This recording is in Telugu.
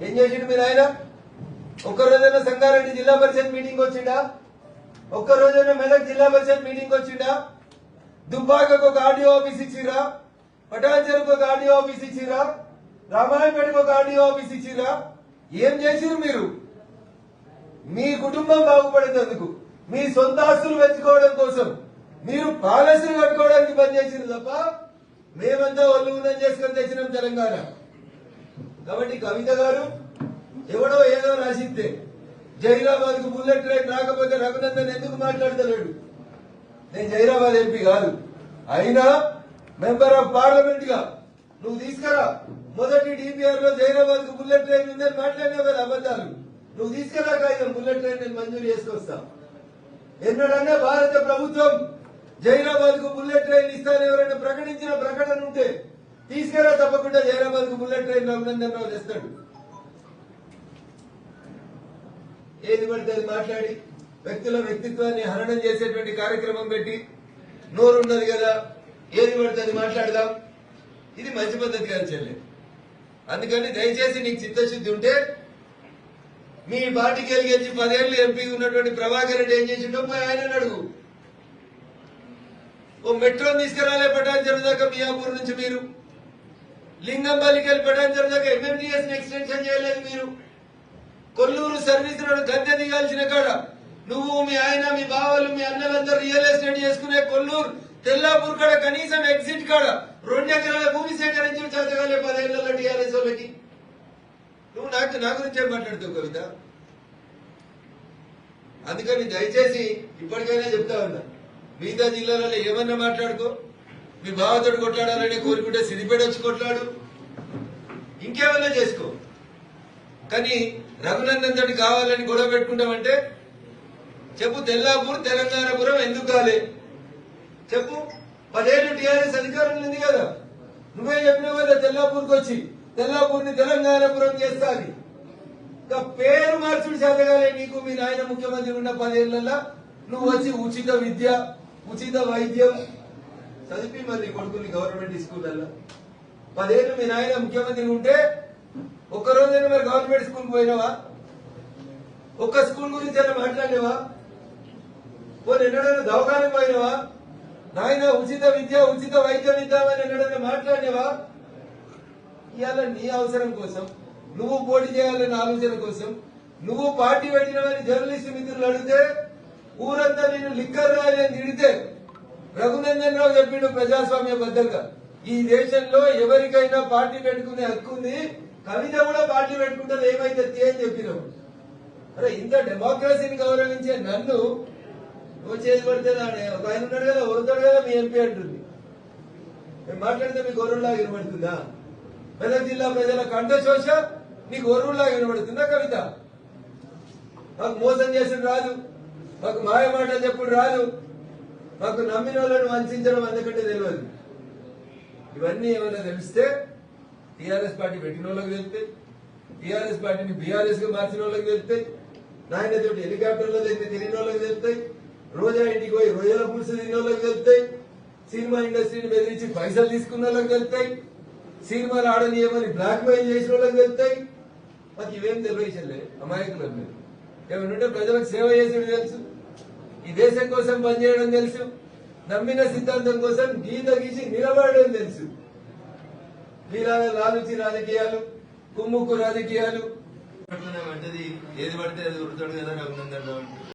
ఏం చేసిండు మీరు? ఆయన ఒక్కరోజైనా సంగారెడ్డి జిల్లా పరిషత్ మీటింగ్ వచ్చిండా? ఒక్కరోజైనా మెదక్ జిల్లా పరిషత్ మీటింగ్ వచ్చిండా? దుబ్బాకకు ఒక ఆర్డీఓ ఆఫీస్ ఇచ్చిరా? పటాన్చెరుకు ఒక ఆర్డీఓ ఆఫీస్ ఇచ్చిరా? రామాయపేటకు ఒక ఆర్డీఓ ఆఫీస్ ఇచ్చిరా? ఏం చేసిరు మీరు? మీ కుటుంబం బాగుపడేందుకు, మీ సొంత ఆస్తులు పెంచుకోవడం కోసం మీరు పాలసీలు కట్టుకోవడానికి పనిచేసింది తప్ప మేమంతా ఒళ్ళు ఉందని చేసుకొని తెచ్చినాం తెలంగాణ. కాబట్టి కవిత గారు ఎవడో ఏదో రాసిస్తే జైరాబాద్ కు బుల్లెట్ ట్రైన్ రాకపోతే రఘునందన్ ఎందుకు మాట్లాడతలేడు? నేను జైరాబాద్ ఎంపీ కాదు, అయినా మెంబర్ ఆఫ్ పార్లమెంట్ గా నువ్వు తీసుకురా. మొదటి డిపిఆర్ లో జైరాబాద్ కు బుల్లెట్ ట్రైన్ ఉందని మాట్లాడినావు కదా అబద్దాలు. నువ్వు తీసుకురా కాగితం, బుల్లెట్ ట్రైన్ నేను మంజూరు చేసుకొస్తా. ఎన్నడన్నా భారత ప్రభుత్వం జైరాబాద్ కు బుల్లెట్ ట్రైన్ ఇస్తానని ఎవరైనా ప్రకటించిన ప్రకటన ఉంటే తీసుకురా, తప్పకుండా జైరాబాద్ కు బుల్లెట్ ట్రైన్ రఘునందన్ రావు తెస్తాడు. ఏది పడితే అది మాట్లాడి వ్యక్తుల వ్యక్తిత్వాన్ని హననం చేసేటువంటి కార్యక్రమం పెట్టి నోరున్నది కదా ఏది పడితే అది మాట్లాడదాం, ఇది మంచి పద్ధతి కాదు చెల్లె. అందుకని దయచేసి నీకు చిత్తశుద్ధి ఉంటే మీ పార్టీకి గెలిచి 10 ఏళ్లు ఎంపీ ఉన్నటువంటి ప్రభాకర్ రెడ్డి ఏం చేసిండో ఆయన అడుగు. ఓ మెట్రోని తీసుకురాలే పటాన్చెరు దాకా మియాపూర్ నుంచి మీరు, లింగంపల్లికి వెళ్ళి పటాన్చెరు దాకా ఎంఎంటీఎస్ ఎక్స్టెన్షన్ చేయలేదు మీరు. కొల్లూరు సర్వీస్ రోడ్ గద్దె దిగాల్సిన కాడ నువ్వు, మీ ఆయన, మీ బావలు, మీ అన్నలందరూ రియల్ ఎస్టేట్ చేసుకునే కొల్లూరు తెల్లాపూర్ కాడ కనీసం ఎగ్జిట్ కాడ 2 ఎకరాల భూమి సేకరించిన చేతగాలే 10 ఏళ్లలో టీఆర్ఎస్ వాళ్ళకి. నువ్వు నా గురించే మాట్లాడుతావు కవిత. అందుకని దయచేసి ఇప్పటికైనా చెప్తా ఉన్నా, మిగతా జిల్లాలలో ఏమన్నా మాట్లాడుకో. మీ బావతోటి కొట్లాడాలని కోరుకుంటే సిద్దిపేట వచ్చి కొట్లాడు, ఇంకేమన్నా చేసుకో. కానీ రఘునందన్ తోటి కావాలని గొడవ పెట్టుకుంటామంటే చెప్పు. తెల్లాపూర్ తెలంగాణపురం ఎందుకు కాలే చెప్పు. 10 ఏళ్లు టీఆర్ఎస్ అధికారంలో ఉంది కదా, నువ్వే చెప్పినావు కదా తెల్లాపూర్కి వచ్చి తెల్లాపూర్ని తెలంగాణపురం చేస్తా అని. ఇంకా పేరు మార్చుడు చేతగాలే నీకు. మీ నాయన ముఖ్యమంత్రి ఉన్న 10 ఏళ్లలో నువ్వు వచ్చి ఉచిత విద్య, ఉచిత వైద్యం చదివి మరి కొడుకుని గవర్నమెంట్ స్కూళ్ళల్లో 10 ఏళ్లు మీ నాయన ముఖ్యమంత్రి ఉంటే ఒక్కరోజైనా మరి గవర్నమెంట్ స్కూల్ పోయినావా? ఒక్క స్కూల్ గురించి అయినా మాట్లాడినావా? పోనీ ఎన్నడైనా దవాఖానకు పోయినావా? నాయన ఉచిత విద్య, ఉచిత వైద్యం ఇద్దామని ఎన్నడైనా మాట్లాడినావా? ఇవాళ నీ అవసరం కోసం, నువ్వు పోటీ చేయాలన్న ఆలోచన కోసం, నువ్వు పార్టీ పెట్టినవని జర్నలిస్ట్ మిత్రులు అడిగితే ఊరంతా నేను లిక్కర్ రాలి అని తిడితే రఘునందన్ రావు చెప్పిండు ప్రజాస్వామ్య బద్దంగా, ఈ దేశంలో ఎవరికైనా పార్టీ పెట్టుకునే హక్కు ఉంది, కవిత కూడా పార్టీ పెట్టుకుంటారు, ఏమైతే అని చెప్పినావు. అరే ఇంత డెమోక్రసీని గౌరవించే నన్ను నువ్వు చేసి పడితే ఒక ఆయన ఉన్నాడు కదా, వరుతాడు కదా మీ ఎంపీ అంటుంది. మేము మాట్లాడితే మీకు గౌరవంలాగా వినబడుతుందా? మెదక్ జిల్లా ప్రజల కంఠశోష నీకు గౌరవంలాగా వినబడుతుందా కవిత? మాకు మోసం చేసుడు రాదు, మాకు మాయ మాటలు చెప్పుడు రాదు, మాకు నమ్మిన వాళ్ళని వంచడం అందుకంటే తెలియదు. ఇవన్నీ ఏమైనా తెలిస్తే టీఆర్ఎస్ పార్టీ పెట్టిన వాళ్ళకి తెలుస్తాయి, టీఆర్ఎస్ పార్టీని బీఆర్ఎస్ గా మార్చిన వాళ్ళకి తెలుస్తాయి, నాయన తోటి హెలికాప్టర్లో తిరిగిన వాళ్ళకి తెలుస్తాయి, రోజా ఇంటికి పోయి రొయ్యల పులుసు తిరిగిన వాళ్ళకి తెలుస్తాయి, సినిమా ఇండస్ట్రీని బెదిరించి పైసలు తీసుకున్న వాళ్ళకి తెలుస్తాయి, సినిమాలు ఆడనీయమని బ్లాక్ మెయిల్ చేసిన వాళ్ళకి తెలుస్తాయి. మాకు ఇవేం తెలియలే అమాయకులు. మీరు ఏమంటే ప్రజలకు సేవ చేసేది తెలుసు, ఈ దేశం కోసం పనిచేయడం తెలుసు, నమ్మిన సిద్ధాంతం కోసం గీత గీసి నిలబడడం తెలుసు. మీలాగా లాలుచి రాజకీయాలు, కుమ్ముక్కు రాజకీయాలు ఏది పడితే అది ఉడతాడు కదా రఘునందన్ రావు.